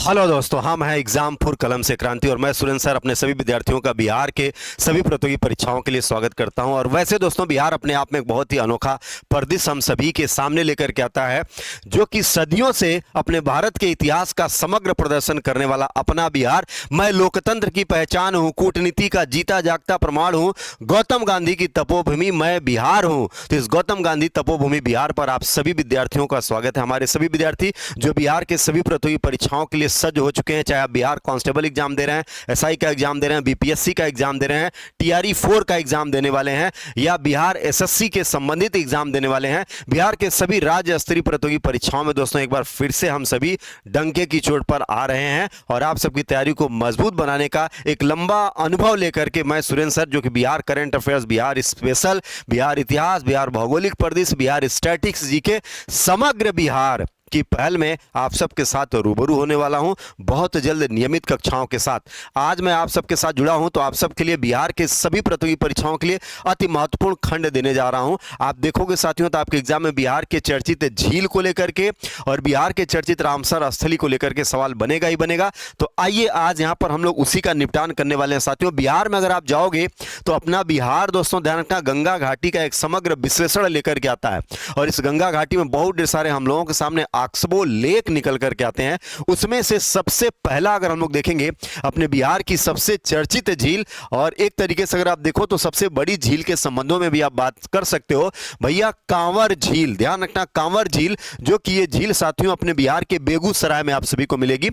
Hello दोस्तों, हम हैं एग्जाम फॉर कलम से क्रांति और मैं सुरेंद्र सर अपने सभी विद्यार्थियों का बिहार के सभी प्रतियोगी परीक्षाओं के लिए स्वागत करता हूं। और वैसे दोस्तों, बिहार अपने आप में एक बहुत ही अनोखा परिदृश्य हम सभी के सामने लेकर के आता है, जो कि सदियों से अपने भारत के इतिहास का समग्र प्रदर्शन करने वाला अपना बिहार। मैं लोकतंत्र की पहचान हूं, कूटनीति का जीता जागता प्रमाण हूं, गौतम गांधी की तपोभूमि मैं बिहार हूं। तो इस गौतम गांधी तपोभूमि बिहार पर आप सभी विद्यार्थियों का स्वागत है। हमारे सभी विद्यार्थी जो बिहार के सभी प्रतियोगी परीक्षाओं के लिए सज्ज हो चुके हैं, चाहे आप बिहार कांस्टेबल एग्जाम दे रहे हैं, एसआई का एग्जाम दे रहे हैं, बीपीएससी का एग्जाम दे रहे हैं, टीआरई 4 का एग्जाम देने वाले हैं, या बिहार एसएससी के संबंधित एग्जाम देने वाले हैं। बिहार के सभी राज्य स्तरीय प्रतियोगी परीक्षाओं में दोस्तों एक बार फिर से हम सभी डंके की चोट पर आ रहे हैं और आप सबकी तैयारी को मजबूत बनाने का एक लंबा अनुभव लेकर के मैं सुरेंद्र सर, जो कि Bihar current affairs, Bihar special, Bihar इतिहास, बिहार भौगोलिक परिदृश्य, बिहार स्टैटिक्स, जीके, समग्र बिहार की पहल में आप सबके साथ रूबरू होने वाला हूं बहुत जल्द नियमित कक्षाओं के साथ। आज मैं आप सबके साथ जुड़ा हूं तो आप सबके लिए बिहार के सभी प्रतियोगी परीक्षाओं के लिए अति महत्वपूर्ण खंड देने जा रहा हूं। आप देखोगे साथियों तो आपके एग्जाम में बिहार के चर्चित झील को लेकर के और बिहार के चर्चित रामसर स्थली को लेकर के सवाल बनेगा ही बनेगा। तो आइए आज यहां पर हम लोग उसी का निपटान करने वाले हैं। साथियों, बिहार में अगर आप जाओगे तो अपना बिहार दोस्तों ध्यान रखना गंगा घाटी का एक समग्र विश्लेषण लेकर के आता है और इस गंगा घाटी में बहुत ढेर सारे हम लोगों के सामने आक्सबो लेक निकल करके आते हैं। उसमें से सबसे पहला अगर हम लोग देखेंगे अपने बिहार की सबसे चर्चित झील, और एक तरीके से अगर आप देखो तो सबसे बड़ी झील के संबंधों में भी आप बात कर सकते हो भैया, कांवर झील। ध्यान रखना कांवर झील, जो कि ये झील साथियों अपने बिहार के बेगूसराय में आप सभी को मिलेगी।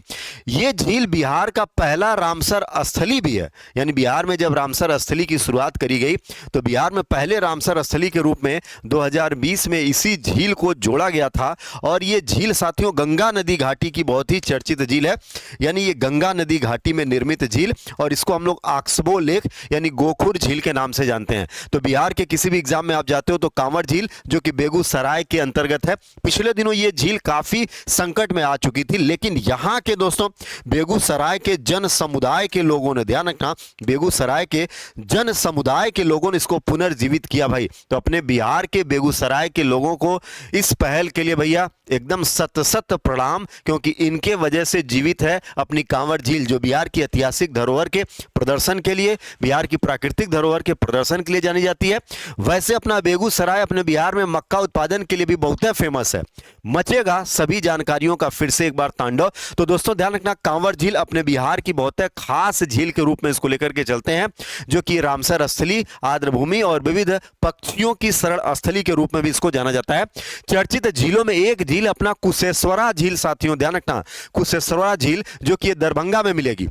ये झील बिहार का पहला रामसर स्थली भी है, यानी बिहार में जब रामसर स्थली की शुरुआत करी गई तो बिहार में पहले रामसर स्थली के रूप में 2020 में इसी झील को जोड़ा गया था। और ये झील साथियों गंगा नदी घाटी की बहुत ही चर्चित झील है, यानी ये गंगा नदी घाटी में निर्मित झील, और इसको हम लोग आक्सबो लेक यानी गोखुर झील के नाम से जानते हैं। तो बिहार के किसी भी एग्जाम में आप जाते हो तो कांवर झील, जो कि बेगूसराय के अंतर्गत है, पिछले दिनों ये झील काफी संकट में आ चुकी थी, लेकिन यहां के दोस्तों बेगूसराय के जन समुदाय के लोगों ने, ध्यान रखना बेगूसराय के जन समुदाय के लोगों ने इसको पुनर्जीवित किया भाई। तो अपने बिहार के बेगूसराय के लोगों को इस पहल के लिए भैया एकदम सत सत प्रणाम, क्योंकि इनके वजह से जीवित है अपनी कांवर झील, जो बिहार की ऐतिहासिक धरोहर के प्रदर्शन के लिए, बिहार की प्राकृतिक धरोहर के प्रदर्शन के लिए जानी जाती है। वैसे अपना बेगूसराय अपने बिहार में मक्का उत्पादन के लिए भी बहुत फेमस है। मचेगा सभी जानकारियों का फिर से एक बार तांडव। तो दोस्तों ध्यान रखना कांवर झील अपने बिहार की बहुत खास झील के रूप में इसको लेकर के चलते हैं, जो कि रामसर स्थली, आर्द्रभूमि और विविध पक्षियों की शरण स्थली के रूप में भी इसको जाना जाता है। चर्चित झीलों में एक झील अपना कुशेश्वरा झील साथियों, ध्यान रखना कुशेश्वरा झील, जो कि दरभंगा में मिलेगी,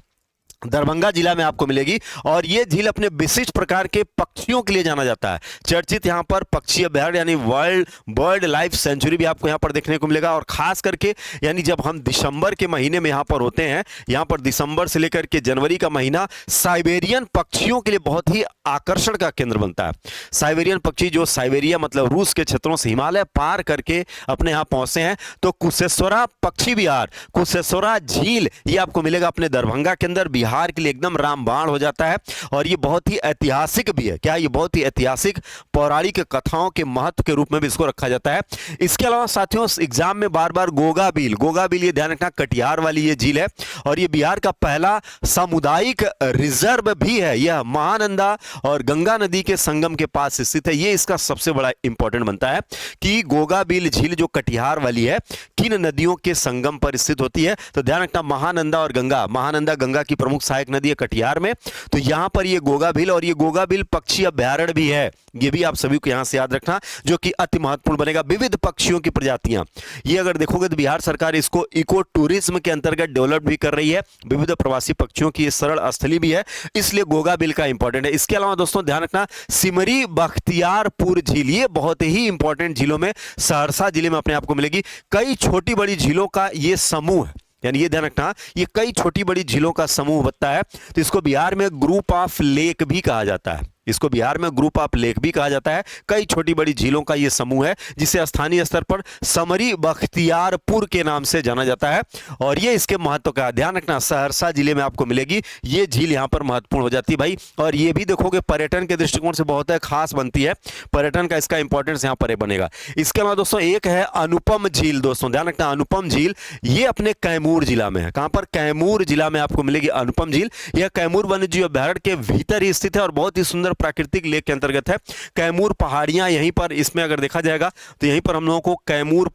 दरभंगा जिला में आपको मिलेगी। और यह झील अपने विशिष्ट प्रकार के पक्षियों के लिए जाना जाता है। चर्चित यहां पर पक्षी अभयारण्य यानी वर्ल्ड बर्ड लाइफ सेंचुरी भी आपको यहां पर देखने को मिलेगा। और खास करके यानी जब हम दिसंबर के महीने में यहां पर होते हैं, यहां पर दिसंबर से लेकर के जनवरी का महीना साइबेरियन पक्षियों के लिए बहुत ही आकर्षण का केंद्र बनता है। साइबेरियन पक्षी जो साइबेरिया मतलब रूस के क्षेत्रों से हिमालय पार करके अपने यहां पहुंचते हैं, तो कुशेश्वरा पक्षी विहार, कुशेश्वरा झील, ये आपको मिलेगा अपने दरभंगा के अंदर। बिहार के लिए एकदम रामबाण हो जाता है और ये बहुत ही ऐतिहासिक भी है। क्या ये बहुत ही ऐतिहासिक पौराणिक कथाओं के महत्व के रूप में भी इसको रखा जाता है। इसके अलावा साथियों एग्जाम में बार बार गोगा बिल, ये ध्यान रखना कटिहार वाली ये झील है और ये बिहार का पहला सामुदायिक रिजर्व भी है। यह महानंदा और गंगा नदी के संगम के पास स्थित है। ये इसका सबसे बड़ा इंपॉर्टेंट बनता है कि गोगा बिल झील जो कटिहार वाली है किन नदियों के संगम पर स्थित होती है। तो ध्यान रखना महानंदा और गंगा, महानंदा गंगा की प्रमुख सहायक नदी है कटिहार में, तो यहां पर ये गोगा बिल और ये गोगा बिल पक्षी अभयारण्य भी है। ये भी आप सभी को यहां से याद रखना, जो कि अति महत्वपूर्ण बनेगा। विविध पक्षियों की प्रजातियां, ये अगर देखोगे तो बिहार सरकार इसको इको टूरिज्म के अंतर्गत डेवलप भी कर रही है। विविध प्रवासी पक्षियों की सरल स्थली भी है, इसलिए गोगा बिल का इंपॉर्टेंट है। इसके अलावा दोस्तों ध्यान रखना सिमरी बख्तियारपुर झील, ये बहुत ही इंपॉर्टेंट झीलों में सहरसा जिले में अपने आप को मिलेगी। कई छोटी बड़ी झीलों का ये समूह है, यानी ये ध्यान रखना ये कई छोटी बड़ी झीलों का समूह बनता है, तो इसको बिहार में ग्रुप ऑफ लेक भी कहा जाता है। इसको बिहार में ग्रुप ऑफ लेक भी कहा जाता है। कई छोटी बड़ी झीलों का ये समूह है जिसे स्थानीय स्तर पर समरी बख्तियारपुर के नाम से जाना जाता है। और ये इसके महत्व का ध्यान रखना, सहरसा जिले में आपको मिलेगी ये झील, यहां पर महत्वपूर्ण हो जाती है भाई। और ये भी देखोगे पर्यटन के दृष्टिकोण से बहुत है खास बनती है, पर्यटन का इसका इंपॉर्टेंस यहां पर बनेगा। इसके अलावा दोस्तों एक है अनुपम झील, दोस्तों ध्यान रखना अनुपम झील, ये अपने कैमूर जिला में है। कहां पर? कैमूर जिला में आपको मिलेगी अनुपम झील। यह कैमूर वन्यजीव अभ्यारण्य के भीतर ही स्थित है और बहुत ही सुंदर प्राकृतिक लेक के अंतर्गत है। कैमूर पहाड़ियां यहीं पर, इसमें अगर देखा जाएगा तो यहीं पर हम लोगों को कैमूर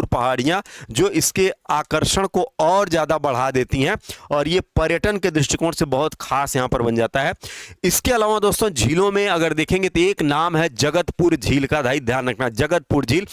पहाड़ियां जो इसके आकर्षण को और ज्यादा बढ़ा देती हैं और ये पर्यटन के दृष्टिकोण से बहुत खास यहां पर बन जाता है। इसके अलावा दोस्तों झीलों में अगर देखेंगे तो एक नाम है जगतपुर झील का, भाई ध्यान रखना जगतपुर झील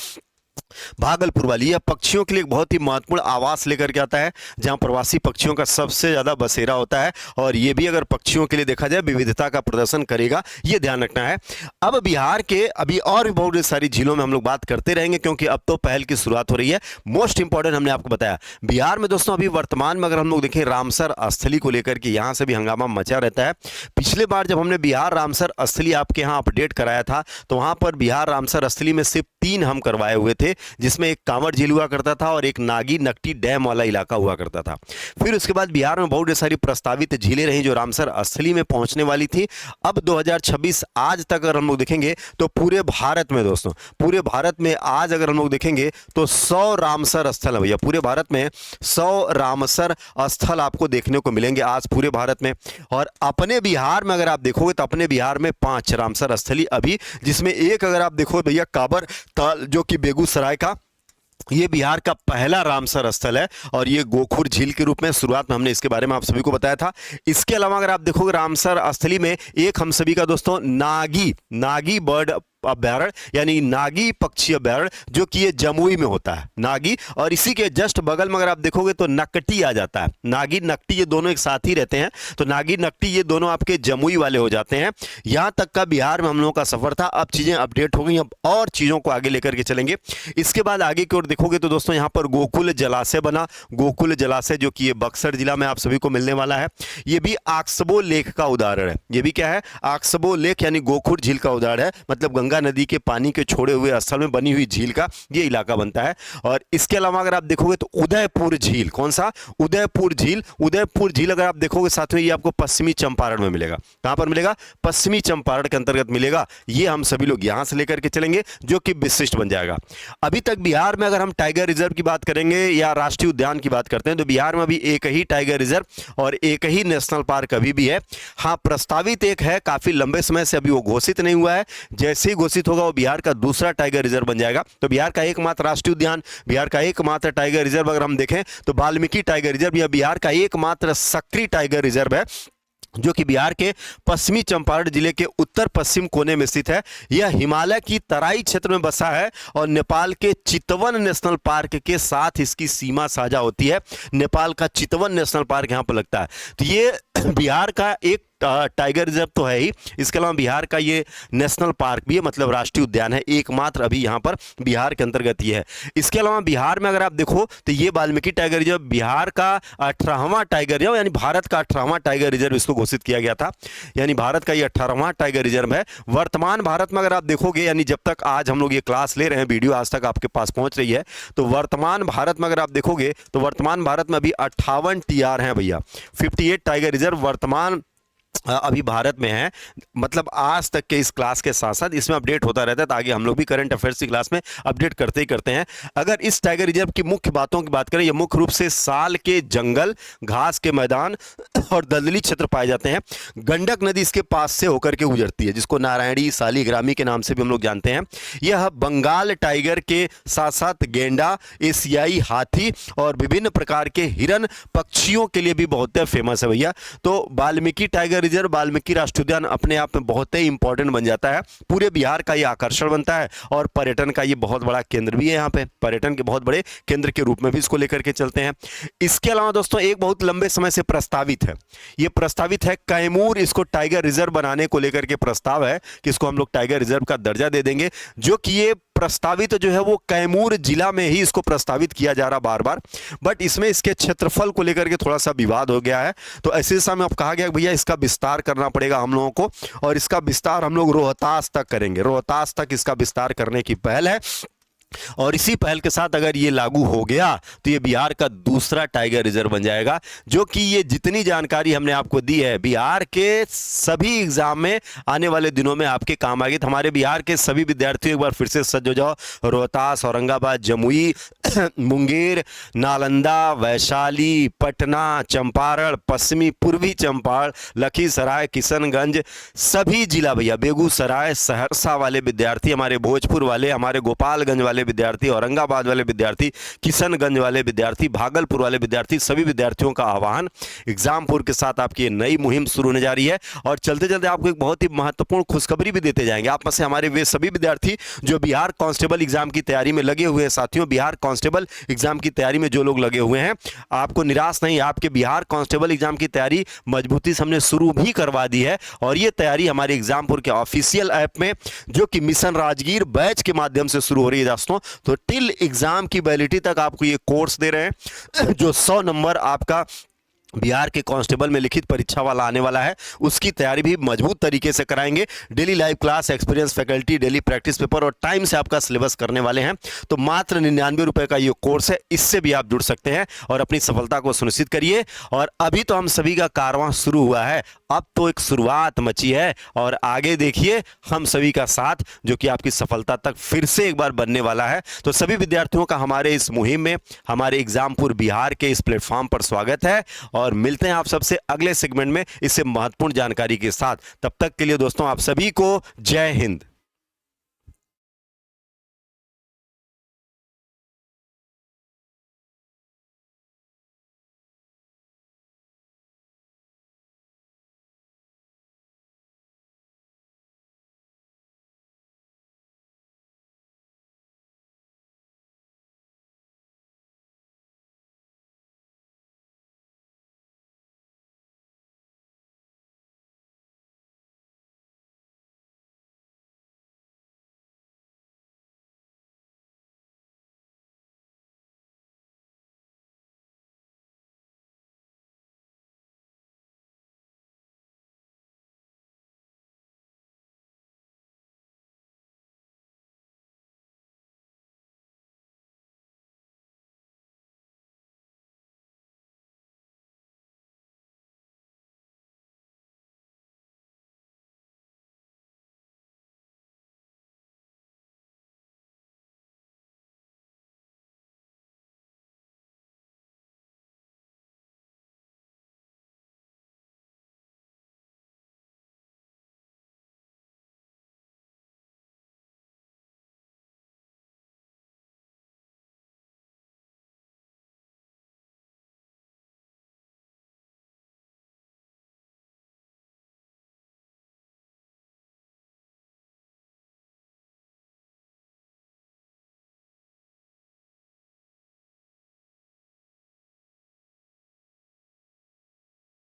भागलपुर वाली। यह पक्षियों के लिए एक बहुत ही महत्वपूर्ण आवास लेकर के आता है जहां प्रवासी पक्षियों का सबसे ज्यादा बसेरा होता है और यह भी अगर पक्षियों के लिए देखा जाए विविधता का प्रदर्शन करेगा, यह ध्यान रखना है। अब बिहार के अभी और भी बहुत सारी झीलों में हम लोग बात करते रहेंगे क्योंकि अब तो पहल की शुरुआत हो रही है। मोस्ट इंपॉर्टेंट हमने आपको बताया बिहार में दोस्तों अभी वर्तमान में अगर हम लोग देखें रामसर स्थली को लेकर के यहां से भी हंगामा मचा रहता है। पिछले बार जब हमने बिहार रामसर स्थली आपके यहां अपडेट कराया था तो वहां पर बिहार रामसर स्थली में सिर्फ 3 हम करवाए हुए थे, जिसमें एक कांवड़ झील हुआ करता था और एक नागी नकटी डैम वाला इलाका हुआ करता था। फिर उसके बाद बिहार में बहुत सारी प्रस्तावित झीलें रही जो रामसर स्थली में पहुंचने वाली थी। अब 2026 आज तक अगर हम लोग देखेंगे तो पूरे भारत में दोस्तों, पूरे भारत में आज अगर हम लोग देखेंगे तो 100 रामसर स्थल है भैया। पूरे भारत में 100 रामसर स्थल आपको देखने को मिलेंगे आज पूरे भारत में। और अपने बिहार में अगर आप देखोगे तो अपने बिहार में 5 रामसर स्थली अभी, जिसमें एक अगर आप देखो भैया काबर ताल जो कि बेगूसराय का, ये बिहार का पहला रामसर स्थल है और ये गोखुर झील के रूप में शुरुआत में हमने इसके बारे में आप सभी को बताया था। इसके अलावा अगर आप देखोगे रामसर स्थली में एक हम सभी का दोस्तों नागी बर्ड अभ्यारण्य यानी नागी पक्षी अभ्यारण्य जो कि ये जमुई में होता है, नागी। और इसी के जस्ट बगल में अगर आप देखोगे तो नकटी आ जाता है, नागी नकटी ये दोनों एक साथ ही रहते हैं, तो नागी नकटी ये दोनों आपके जमुई वाले हो जाते हैं। यहां तक का बिहार में हम लोगों का सफर था। अब चीजें अपडेट हो गई, अब और चीजों को आगे लेकर के चलेंगे। इसके बाद आगे की ओर देखोगे तो दोस्तों यहाँ पर गोकुल जलाशय बना, गोकुल जलाशय जो कि ये बक्सर जिला में आप सभी को मिलने वाला है। ये भी आक्सबो लेक का उदाहरण है, ये भी क्या है आक्सबो लेक यानी गोखुर झील का उदाहरण है, मतलब गंगा नदी के पानी के छोड़े हुए स्थल में बनी हुई झील का ये इलाका बनता है। और इसके अलावा अगर आप देखोगे तो उदयपुर झील, कौन सा उदयपुर झील अगर आप देखोगे साथ में ये आपको पश्चिमी चंपारण में मिलेगा। कहां पर मिलेगा? पश्चिमी चंपारण के अंतर्गत मिलेगा। ये हम सभी लोग यहां से लेकर के चलेंगे जो कि विशिष्ट बन जाएगा। अभी तक बिहार में अगर हम टाइगर रिजर्व की बात करेंगे या राष्ट्रीय उद्यान की बात करते हैं तो बिहार में अभी एक ही टाइगर रिजर्व और एक ही नेशनल पार्क अभी भी है। हाँ, प्रस्तावित एक है, काफी लंबे समय से अभी वो घोषित नहीं हुआ है, जैसे ही घोषित होगा वो बिहार का दूसरा टाइगर रिजर्व बन जाएगा। तो बिहार का एकमात्र राष्ट्रीय उद्यान, बिहार का एकमात्र टाइगर रिजर्व अगर हम देखें तो वाल्मीकि टाइगर रिजर्व यह बिहार का एकमात्र सक्रिय टाइगर रिजर्व है जो कि बिहार के पश्चिमी चंपारण जिले के उत्तर पश्चिम कोने में स्थित है। यह हिमालय की तराई क्षेत्र में बसा है और नेपाल के चितवन नेशनल पार्क के साथ इसकी सीमा साझा होती है। नेपाल का चितवन नेशनल पार्क यहां पर लगता है। तो ये बिहार का एक टाइगर रिजर्व तो है ही, इसके अलावा बिहार का ये नेशनल पार्क भी है, मतलब राष्ट्रीय उद्यान है, एकमात्र अभी यहाँ पर बिहार के अंतर्गत ये है। इसके अलावा बिहार में अगर आप देखो तो ये वाल्मीकि टाइगर रिजर्व बिहार का 18वां टाइगर रिजर्व यानी भारत का 18वां टाइगर रिजर्व इसको घोषित किया गया था, यानी भारत का ये 18वां टाइगर रिजर्व है। वर्तमान भारत में अगर आप देखोगे यानी जब तक आज हम लोग ये क्लास ले रहे हैं, वीडियो आज तक आपके पास पहुंच रही है, तो वर्तमान भारत में अगर आप देखोगे तो वर्तमान भारत में अभी 58 TR हैं भैया, 58 टाइगर रिजर्व वर्तमान अभी भारत में है। मतलब आज तक के इस क्लास के साथ साथ इसमें अपडेट होता रहता है, तो आगे हम लोग भी करंट अफेयर्स की क्लास में अपडेट करते ही करते हैं। अगर इस टाइगर रिजर्व की मुख्य बातों की बात करें, ये मुख्य रूप से साल के जंगल, घास के मैदान और दलदली क्षेत्र पाए जाते हैं। गंडक नदी इसके पास से होकर के गुजरती है, जिसको नारायणी सालीग्रामी के नाम से भी हम लोग जानते हैं। यह बंगाल टाइगर के साथ साथ गेंडा, एशियाई हाथी और विभिन्न प्रकार के हिरन पक्षियों के लिए भी बहुत फेमस है भैया। तो वाल्मीकि टाइगर रिजर्व, वाल्मीकि राष्ट्रीय उद्यान अपने आप में बहुत ही इंपॉर्टेंट बन जाता है, पूरे बिहार का ये आकर्षण बनता है और पर्यटन का ये बहुत बड़ा केंद्र भी है। यहाँ पे पर्यटन के बहुत बड़े केंद्र के रूप में भी इसको लेकर के चलते हैं। इसके अलावा दोस्तों एक बहुत लंबे समय से प्रस्तावित है, ये प्रस्तावित है कैमूर, इसको टाइगर रिजर्व बनाने को लेकर के प्रस्ताव है कि इसको हम लोग टाइगर रिजर्व का दर्जा दे देंगे, जो कि ये प्रस्तावित जो है वो कैमूर जिला में ही इसको प्रस्तावित किया जा रहा बार बार, बट इसमें इसके क्षेत्रफल को लेकर के थोड़ा सा विवाद हो गया है। तो ऐसे समय अब कहा गया कि भैया इसका विस्तार करना पड़ेगा हम लोगों को, और इसका विस्तार हम लोग रोहतास तक करेंगे। रोहतास तक इसका विस्तार करने की पहल है, और इसी पहल के साथ अगर ये लागू हो गया तो ये बिहार का दूसरा टाइगर रिजर्व बन जाएगा। जो कि ये जितनी जानकारी हमने आपको दी है बिहार के सभी एग्जाम में आने वाले दिनों में आपके काम आएगी। तो हमारे बिहार के सभी विद्यार्थियों एक बार फिर से सज हो जाओ। रोहतास, औरंगाबाद, जमुई, मुंगेर, नालंदा, वैशाली, पटना, चंपारण, पश्चिमी पूर्वी चंपारण, लखीसराय, किशनगंज, सभी जिला भैया, बेगूसराय, सहरसा वाले विद्यार्थी, हमारे भोजपुर वाले, हमारे गोपालगंज वाले विद्यार्थी, औरंगाबाद वाले विद्यार्थी, किशनगंज वाले विद्यार्थी, भागलपुर वाले विद्यार्थी, सभी विद्यार्थियों का आह्वान। एग्जामपुर के साथ आपकी नई मुहिम शुरू होने जा रही है, और चलते चलते आपको एक बहुत ही महत्वपूर्ण खुशखबरी भी देते जाएंगे। आप में से हमारे वे सभी विद्यार्थी जो बिहार कांस्टेबल एग्जाम की तैयारी में लगे हुए हैं, साथियों बिहार कांस्टेबल एग्जाम की तैयारी में जो लोग लगे हुए हैं, आपको निराश नहीं, आपके बिहार कांस्टेबल एग्जाम की तैयारी मजबूती से हमने शुरू भी करवा दी है। और ये तैयारी हमारे एग्जामपुर के ऑफिशियल ऐप में, जो कि मिशन राजगीर बैच के माध्यम से शुरू हो रही है दोस्तों। तो टिल एग्जाम की वैलिडिटी तक आपको ये कोर्स दे रहे हैं, जो 100 नंबर आपका बिहार के कांस्टेबल में लिखित परीक्षा वाला आने वाला है, उसकी तैयारी भी मजबूत तरीके से कराएंगे। Daily live class, experience faculty, daily practice paper और टाइम से आपका सिलेबस करने वाले हैं। तो मात्र 99 रुपए का ये कोर्स है, इससे भी आप जुड़ सकते हैं और अपनी सफलता को सुनिश्चित करिए। और अभी तो हम सभी का कारवां शुरू हुआ है, अब तो एक शुरुआत मची है, और आगे देखिए हम सभी का साथ जो कि आपकी सफलता तक फिर से एक बार बनने वाला है। तो सभी विद्यार्थियों का हमारे इस मुहिम में, हमारे एग्जामपुर बिहार के इस प्लेटफॉर्म पर स्वागत है, और मिलते हैं आप सबसे अगले सेगमेंट में इससे महत्वपूर्ण जानकारी के साथ। तब तक के लिए दोस्तों आप सभी को जय हिंद।